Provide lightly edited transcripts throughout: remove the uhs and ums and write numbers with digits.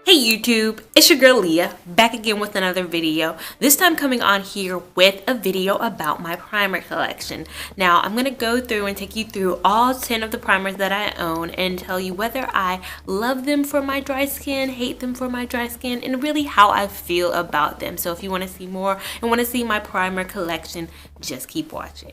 Hey YouTube, it's your girl Leah, back again with another video. This time coming on here with a video about my primer collection. Now I'm going to go through and take you through all 10 of the primers that I own and tell you whether I love them for my dry skin, hate them for my dry skin, and really how I feel about them. So if you want to see more and want to see my primer collection, just keep watching.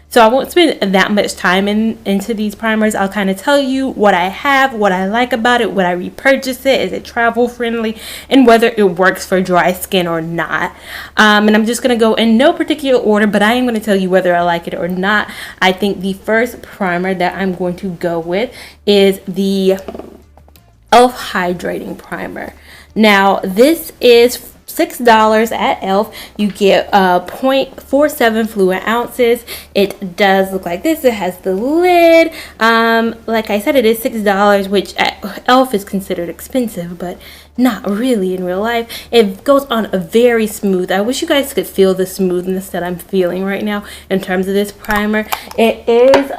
So I won't spend that much time into these primers. I'll kind of tell you what I have, what I like about it, would I repurchase it, is it travel friendly, and whether it works for dry skin or not. And I'm just going to go in no particular order, but I am going to tell you whether I like it or not. I think the first primer that I'm going to go with is the e.l.f. Hydrating Primer. Now this is $6 at e.l.f. You get 0.47 fluid ounces. It does look like this. It has the lid. Like I said, it is $6, which at e.l.f. is considered expensive, but not really in real life. It goes on a very smooth. I wish you guys could feel the smoothness that I'm feeling right now in terms of this primer. It is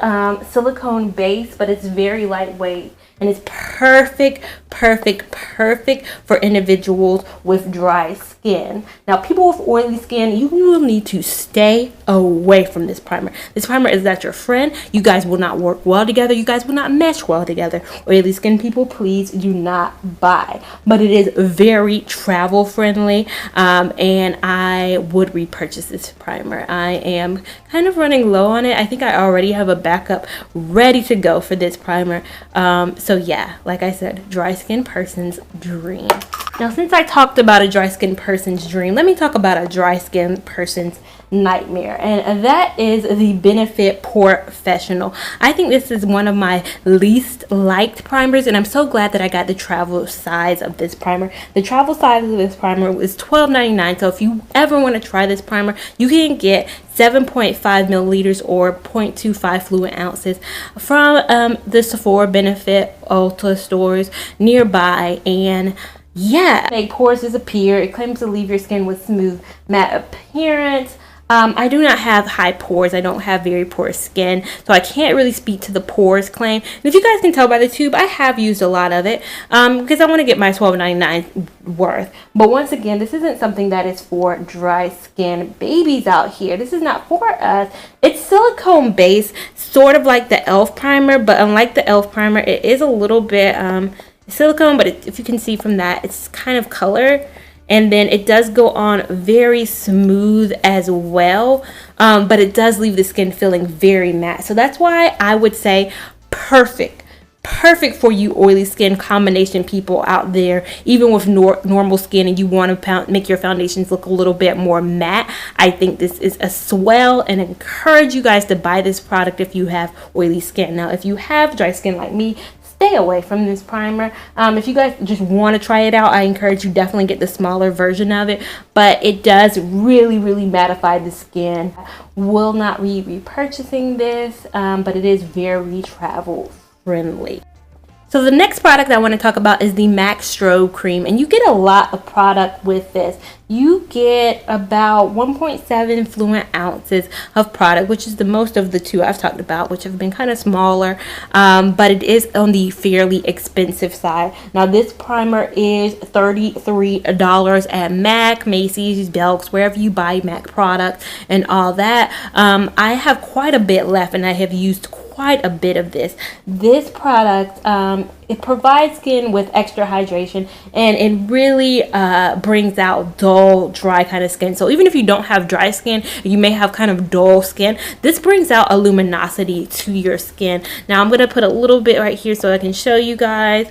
silicone based, but it's very lightweight. And it's perfect for individuals with dry skin. Now, people with oily skin, you will need to stay away from this primer. This primer is not your friend. You guys will not work well together. You guys will not mesh well together. Oily skin people, please do not buy. But it is very travel friendly, and I would repurchase this primer. I am kind of running low on it. I think I already have a backup ready to go for this primer. So yeah, like I said, dry skin person's dream. Now, since I talked about a dry skin person's dream, let me talk about a dry skin person's nightmare, and that is the Benefit Porefessional. I think this is one of my least liked primers, and I'm so glad that I got the travel size of this primer. The travel size of this primer is $12.99, so if you ever want to try this primer, you can get 7.5 milliliters or 0.25 fluid ounces from the Sephora, Benefit, Ulta stores nearby. And yeah, make pores disappear. It claims to leave your skin with smooth matte appearance. I do not have high pores. I don't have very porous skin, so I can't really speak to the pores claim. And if you guys can tell by the tube, I have used a lot of it because I want to get my $12.99 worth. But once again, this isn't something that is for dry skin babies out here. This is not for us. It's silicone based, sort of like the e.l.f. primer, but unlike the e.l.f. primer, it is a little bit silicone, but if you can see from that, it's kind of color. And then it does go on very smooth as well, but it does leave the skin feeling very matte. So that's why I would say perfect for you oily skin combination people out there, even with normal skin and you want to make your foundations look a little bit more matte. I think this is a swell, and encourage you guys to buy this product if you have oily skin. Now, if you have dry skin like me, stay away from this primer. If you guys just want to try it out, I encourage you definitely get the smaller version of it, but it does really mattify the skin. Will not be repurchasing this, but it is very travel friendly. So the next product I want to talk about is the MAC Strobe Cream, and you get a lot of product with this. You get about 1.7 fluid ounces of product, which is the most of the two I've talked about, which have been kind of smaller, but it is on the fairly expensive side. Now, this primer is $33 at MAC, Macy's, Belks, wherever you buy MAC products and all that. I have quite a bit left, and I have used quite a bit of this. This product, it provides skin with extra hydration, and it really brings out dull, dry kind of skin. So even if you don't have dry skin, you may have kind of dull skin, this brings out a luminosity to your skin. Now I'm going to put a little bit right here so I can show you guys.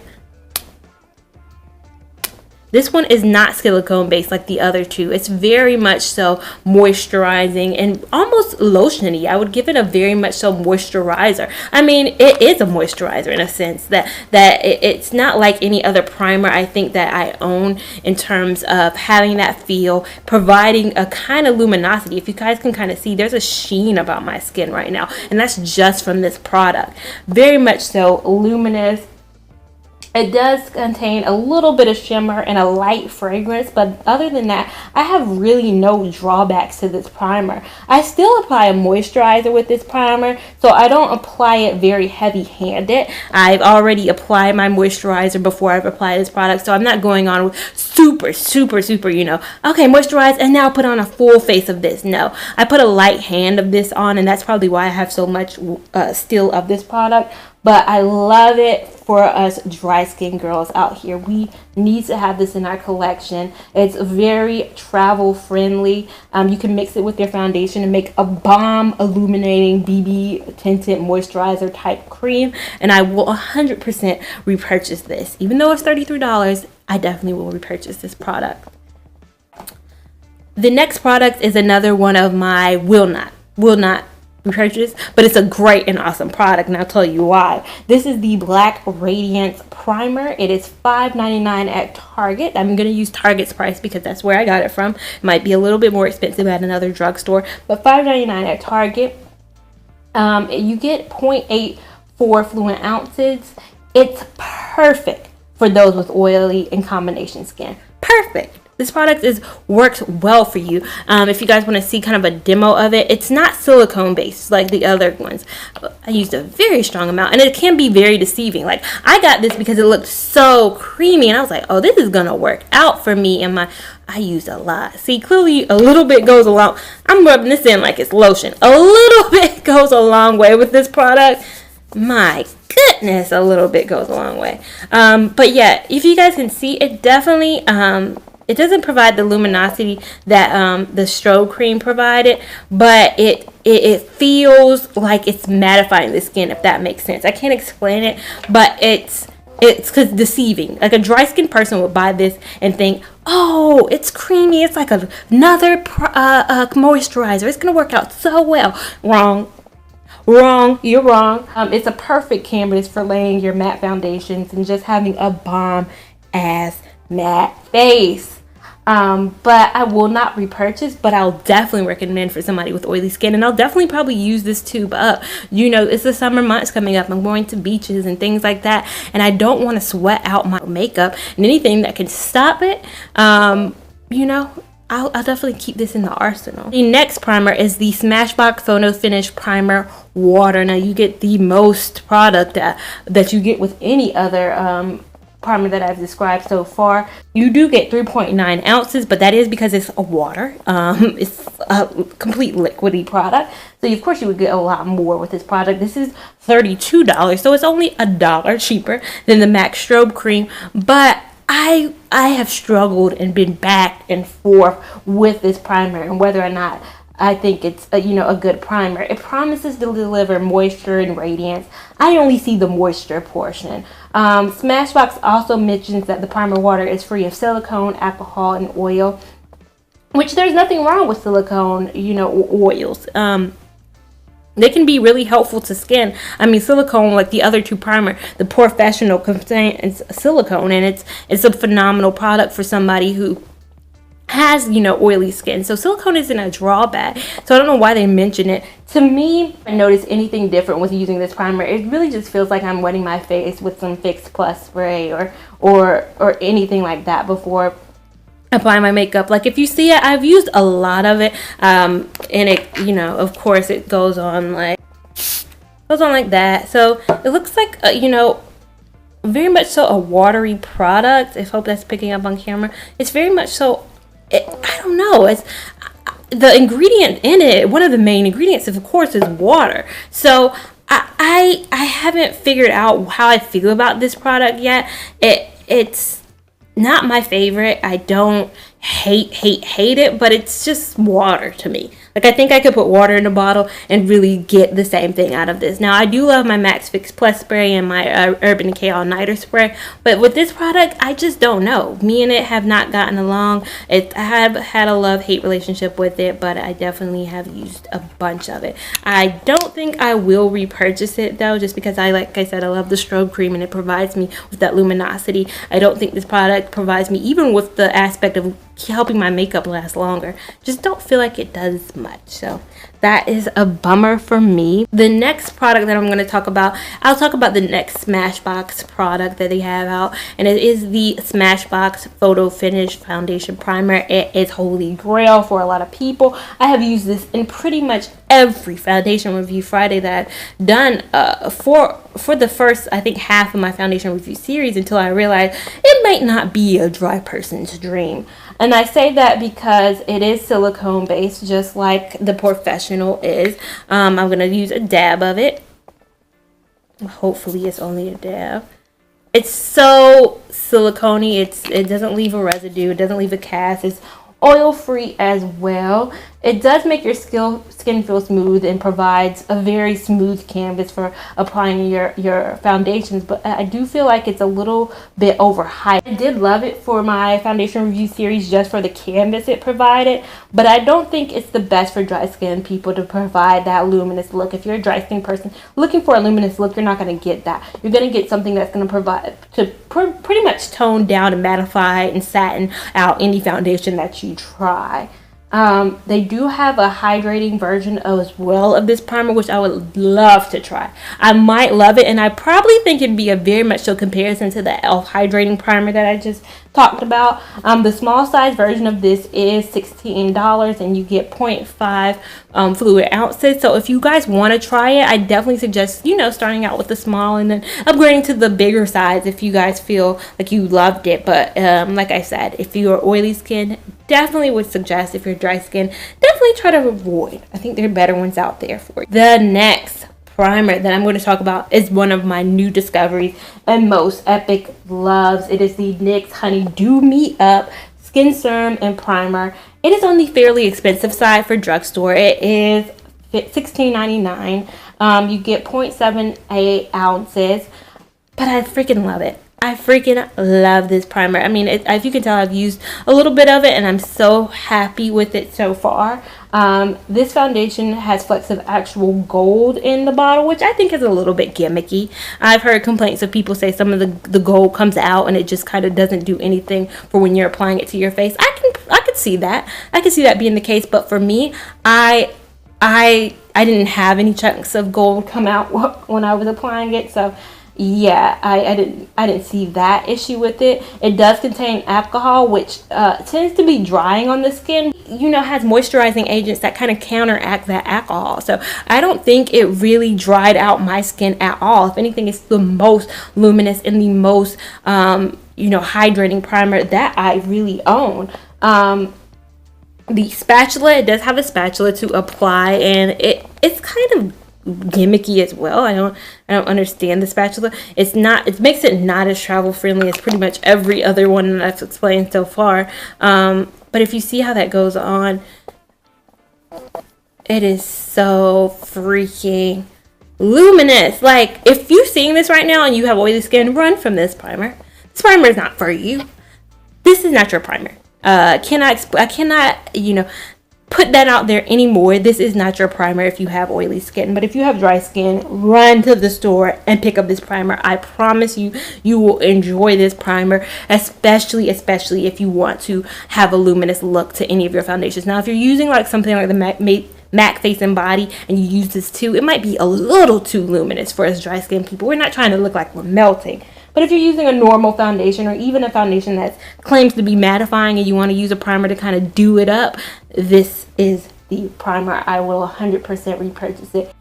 This one is not silicone based like the other two. It's very much so moisturizing and almost lotiony. I would give it a very much so moisturizer. I mean, it is a moisturizer in a sense that it's not like any other primer I think that I own in terms of having that feel, providing a kind of luminosity. If you guys can kind of see, there's a sheen about my skin right now, and that's just from this product. Very much so luminous. It does contain a little bit of shimmer and a light fragrance, but other than that, I have really no drawbacks to this primer. I still apply a moisturizer with this primer, so I don't apply it very heavy-handed. I've already applied my moisturizer before I've applied this product, so I'm not going on with super, you know, okay, moisturize and now put on a full face of this. No, I put a light hand of this on, and that's probably why I have so much still of this product. But I love it for us dry skin girls out here. We need to have this in our collection. It's very travel friendly. You can mix it with your foundation and make a bomb illuminating BB tinted moisturizer type cream. And I will 100% repurchase this. Even though it's $33, I definitely will repurchase this product. The next product is another one of my will not repurchase, but it's a great and awesome product, and I'll tell you why. This is the Black Radiance primer. It is $5.99 at Target. I'm going to use Target's price because that's where I got it from. It might be a little bit more expensive at another drugstore, but $5.99 at Target. You get 0.84 fluid ounces. It's perfect for those with oily and combination skin. Perfect. This product works well for you. If you guys want to see kind of a demo of it, it's not silicone based like the other ones. I used a very strong amount, and it can be very deceiving. Like, I got this because it looked so creamy, and I was like, oh, this is gonna work out for me. And I used a lot. See, clearly a little bit goes a long. I'm rubbing this in like it's lotion. A little bit goes a long way with this product. My goodness, a little bit goes a long way. But yeah, if you guys can see, it definitely it doesn't provide the luminosity that the Strobe cream provided, but it feels like it's mattifying the skin, if that makes sense. I can't explain it, but it's deceiving. Like, a dry skin person would buy this and think, oh, it's creamy. It's like another moisturizer. It's gonna work out so well. Wrong. You're wrong. It's a perfect canvas for laying your matte foundations and just having a bomb ass matte face. But I will not repurchase, but I'll definitely recommend for somebody with oily skin, and I'll definitely probably use this tube up. You know, it's the summer months coming up. I'm going to beaches and things like that, and I don't want to sweat out my makeup, and anything that can stop it, you know, I'll definitely keep this in the arsenal. The next primer is the Smashbox Photo Finish Primer Water. Now, you get the most product that you get with any other primer that I've described so far. You do get 3.9 ounces, but that is because it's a water. It's a complete liquidy product, so of course you would get a lot more with this product. This is $32, so it's only $1 cheaper than the MAC Strobe cream, but I have struggled and been back and forth with this primer and whether or not I think it's a good primer. It promises to deliver moisture and radiance. I only see the moisture portion. Smashbox also mentions that the primer water is free of silicone, alcohol, and oil, which there's nothing wrong with silicone, oils. They can be really helpful to skin. I mean, silicone, like the other two primer, the Porefessional contains silicone, and it's a phenomenal product for somebody who has oily skin. So silicone isn't a drawback, so I don't know why they mention it. To me, I notice anything different with using this primer. It really just feels like I'm wetting my face with some Fix Plus spray or anything like that before applying my makeup. Like, if you see it, I've used a lot of it, and it of course it goes on like that. So it looks like very much so a watery product. I hope that's picking up on camera. It's very much so, I don't know, it's the ingredient in it, one of the main ingredients of course is water. So I haven't figured out how I feel about this product yet. It's not my favorite. I don't hate it, but it's just water to me. Like, I think I could put water in a bottle and really get the same thing out of this. Now, I do love my Max Fix Plus spray and my Urban Decay All Nighter spray, but with this product, I just don't know. Me and it have not gotten along. I have had a love-hate relationship with it, but I definitely have used a bunch of it. I don't think I will repurchase it, though, just because like I said, I love the Strobe cream and it provides me with that luminosity. I don't think this product provides me, even with the aspect of helping my makeup last longer, just don't feel like it does much. So that is a bummer for me. The next product that I'm going to talk about, I'll talk about the next Smashbox product that they have out, and it is the Smashbox Photo Finish Foundation Primer. It is holy grail for a lot of people. I have used this in pretty much every foundation review Friday that I've done for the first, I think, half of my foundation review series, until I realized it might not be a dry person's dream. And I say that because it is silicone based, just like the Porefessional is. I'm going to use a dab of it. Hopefully it's only a dab. It's so silicone-y. It doesn't leave a residue. It doesn't leave a cast. It's oil free as well. It does make your skin feel smooth and provides a very smooth canvas for applying your foundations, but I do feel like it's a little bit overhyped. I did love it for my foundation review series just for the canvas it provided, but I don't think it's the best for dry skin people to provide that luminous look. If you're a dry skin person looking for a luminous look, you're not going to get that. You're going to get something that's going to provide to pretty much tone down and mattify and satin out any foundation that you try. They do have a hydrating version as well of this primer, which I would love to try. I might love it, and I probably think it'd be a very much so comparison to the e.l.f. hydrating primer that I just talked about. The small size version of this is $16, and you get 0.5 fluid ounces. So if you guys want to try it, I definitely suggest, starting out with the small and then upgrading to the bigger size if you guys feel like you loved it. But like I said, if you're oily skin, definitely would suggest. If you're dry skin, definitely try to avoid. I think there are better ones out there for you. The next primer that I'm going to talk about is one of my new discoveries and most epic loves. It is the NYX Honeydew Me Up Skin Serum and Primer. It is on the fairly expensive side for drugstore. It is $16.99. You get 0.78 ounces, but I freaking love it. I freaking love this primer. I mean, as you can tell, I've used a little bit of it, and I'm so happy with it so far. This foundation has flecks of actual gold in the bottle, which I think is a little bit gimmicky. I've heard complaints of people say some of the gold comes out and it just kind of doesn't do anything for when you're applying it to your face. I could see that. I could see that being the case, but for me, I didn't have any chunks of gold come out when I was applying it, so yeah, I didn't see that issue with it. It does contain alcohol, which tends to be drying on the skin. Has moisturizing agents that kind of counteract that alcohol. So I don't think it really dried out my skin at all. If anything, it's the most luminous and the most hydrating primer that I really own. The spatula, it does have a spatula to apply, and it's kind of gimmicky as well. I don't understand the spatula. It makes it not as travel friendly as pretty much every other one that I've explained so far. But if you see how that goes on, it is so freaking luminous. Like, if you're seeing this right now and you have oily skin, run from this primer. This primer is not for you. This is not your primer. I cannot put that out there anymore. This is not your primer if you have oily skin. But if you have dry skin, run to the store and pick up this primer. I promise you, you will enjoy this primer, especially if you want to have a luminous look to any of your foundations. Now, if you're using like something like the MAC Face and Body and you use this too, it might be a little too luminous for us dry skin people. We're not trying to look like we're melting. But if you're using a normal foundation, or even a foundation that claims to be mattifying, and you want to use a primer to kind of do it up, this is the primer. I will 100% repurchase it.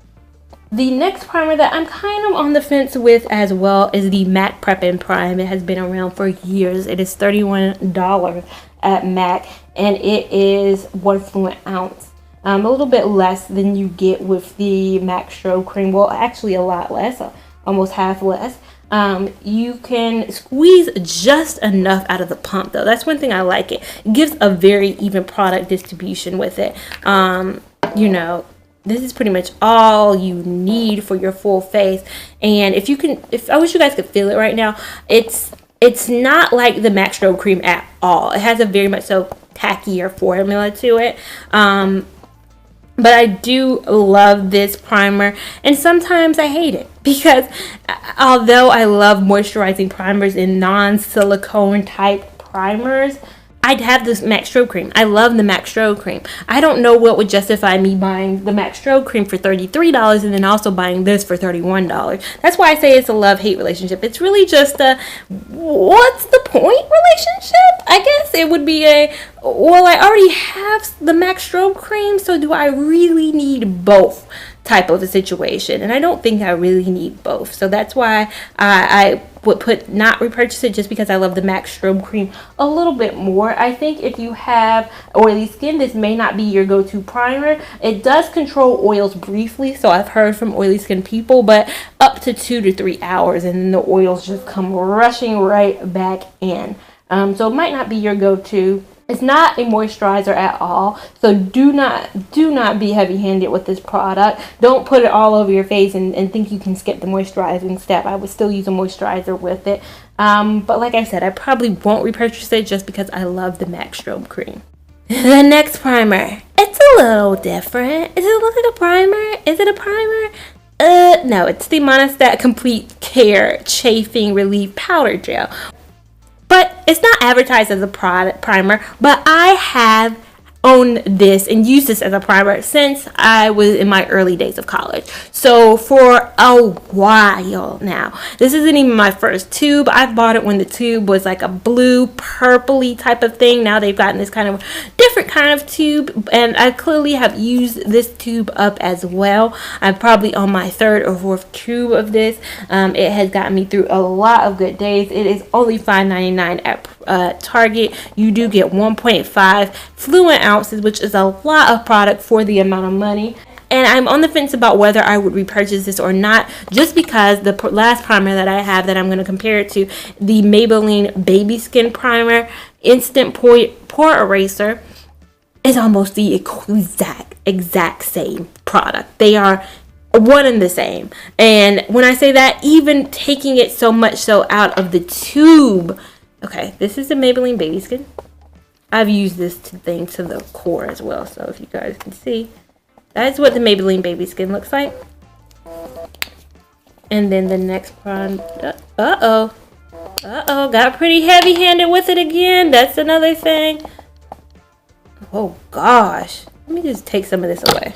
The next primer that I'm kind of on the fence with as well is the MAC Prep and Prime. It has been around for years. It is $31 at MAC, and it is 1 fluid ounce. A little bit less than you get with the MAC Strobe cream. Well, actually a lot less, almost half less. You can squeeze just enough out of the pump, though. That's one thing I like. It gives a very even product distribution with it. This is pretty much all you need for your full face. And if I wish you guys could feel it right now, it's not like the MAC Strobe cream at all. It has a very much so tackier formula to it. But I do love this primer, and sometimes I hate it because although I love moisturizing primers and non-silicone type primers, I'd have this MAC Strobe cream. I love the MAC Strobe cream. I don't know what would justify me buying the MAC Strobe cream for $33 and then also buying this for $31. That's why I say it's a love-hate relationship. It's really just a what's the point relationship? I guess it would be a, well, I already have the MAC Strobe cream, so do I really need both type of a situation? And I don't think I really need both. So that's why I would put not repurchase it, just because I love the MAC Strobe cream a little bit more. I think if you have oily skin, this may not be your go-to primer. It does control oils briefly, so I've heard from oily skin people, but up to 2 to 3 hours and then the oils just come rushing right back in. So it might not be your go-to. It's not a moisturizer at all, so do not be heavy-handed with this product. Don't put it all over your face and think you can skip the moisturizing step. I would still use a moisturizer with it. But like I said, I probably won't repurchase it just because I love the MAC Strobe cream. The next primer. It's a little different. Does it look like a primer? Is it a primer? No, it's the Monistat Complete Care Chafing Relief Powder Gel. But it's not advertised as a primer, but I have owned this and used this as a primer since I was in my early days of college. So for a while now. This isn't even my first tube. I've bought it when the tube was like a blue purpley type of thing. Now they've gotten this kind of different kind of tube, and I clearly have used this tube up as well. I'm probably on my 3rd or 4th tube of this. It has gotten me through a lot of good days. It is only $5.99 at Target. You do get 1.5 fluid ounces, which is a lot of product for the amount of money. And I'm on the fence about whether I would repurchase this or not, just because the last primer that I have that I'm going to compare it to, the Maybelline Baby Skin Primer Instant Pore Eraser, is almost the exact same product. They are one and the same. And when I say that, even taking it so much so out of the tube. Okay, this is the Maybelline Baby Skin. I've used this thing to the core as well, so if you guys can see, that's what the Maybelline Baby Skin looks like. And then the next product, got pretty heavy-handed with it again. That's another thing. Oh gosh, let me just take some of this away.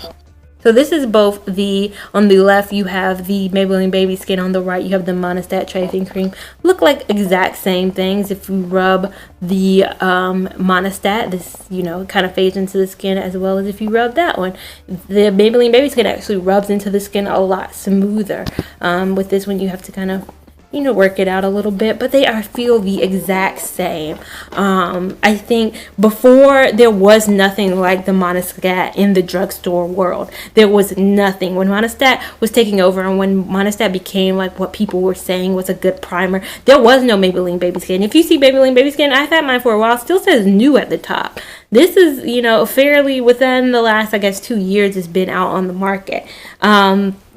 So this is both on the left you have the Maybelline Baby Skin, on the right you have the Monistat Chafing Cream. Look like exact same things. If you rub the Monistat, this, kind of fades into the skin, as well as if you rub that one. The Maybelline Baby Skin actually rubs into the skin a lot smoother. With this one you have to kind of work it out a little bit, but they feel the exact same. I think before there was nothing like the Monistat in the drugstore world. There was nothing. When Monistat was taking over and when Monistat became like what people were saying was a good primer, there was no Maybelline Baby Skin. If you see Maybelline Baby Skin, I've had mine for a while, still says new at the top. This is, fairly within the last, I guess, 2 years it's been out on the market.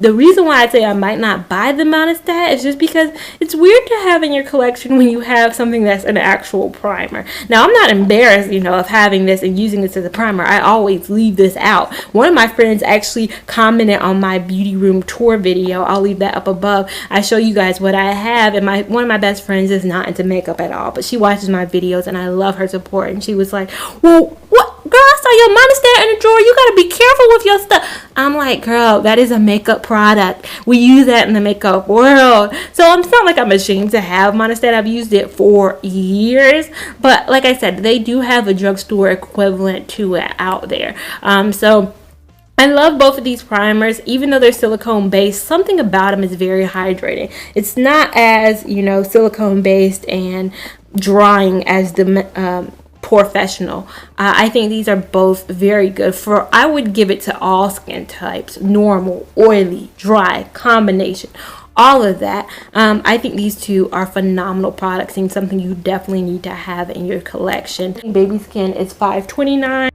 The reason why I say I might not buy the Monistat is just because it's weird to have in your collection when you have something that's an actual primer. Now, I'm not embarrassed, of having this and using this as a primer. I always leave this out. One of my friends actually commented on my beauty room tour video. I'll leave that up above. I show you guys what I have, and one of my best friends is not into makeup at all, but she watches my videos, and I love her support. And she was like, well, what? Girl, I saw your Monistat in the drawer. You gotta be careful with your stuff. I'm like, girl, that is a makeup product. We use that in the makeup world. So it's not like I'm ashamed to have Monistat. I've used it for years. But like I said, they do have a drugstore equivalent to it out there. So I love both of these primers. Even though they're silicone based, something about them is very hydrating. It's not as, silicone based and drying as the Porefessional. I think these are both very good I would give it to all skin types, normal, oily, dry, combination, all of that. I think these two are phenomenal products and something you definitely need to have in your collection. Baby Skin is $5.29.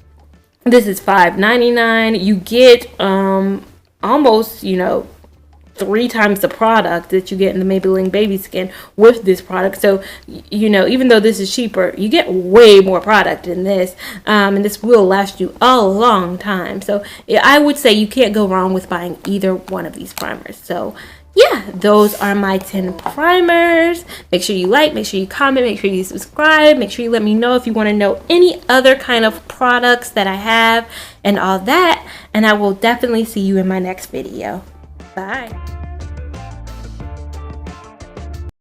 This is $5.99. You get almost, 3 times the product that you get in the Maybelline Baby Skin with this product. So, even though this is cheaper, you get way more product in this. And this will last you a long time. So, I would say you can't go wrong with buying either one of these primers. So, yeah, those are my 10 primers. Make sure you like, make sure you comment, make sure you subscribe, make sure you let me know if you want to know any other kind of products that I have and all that. And I will definitely see you in my next video. Bye.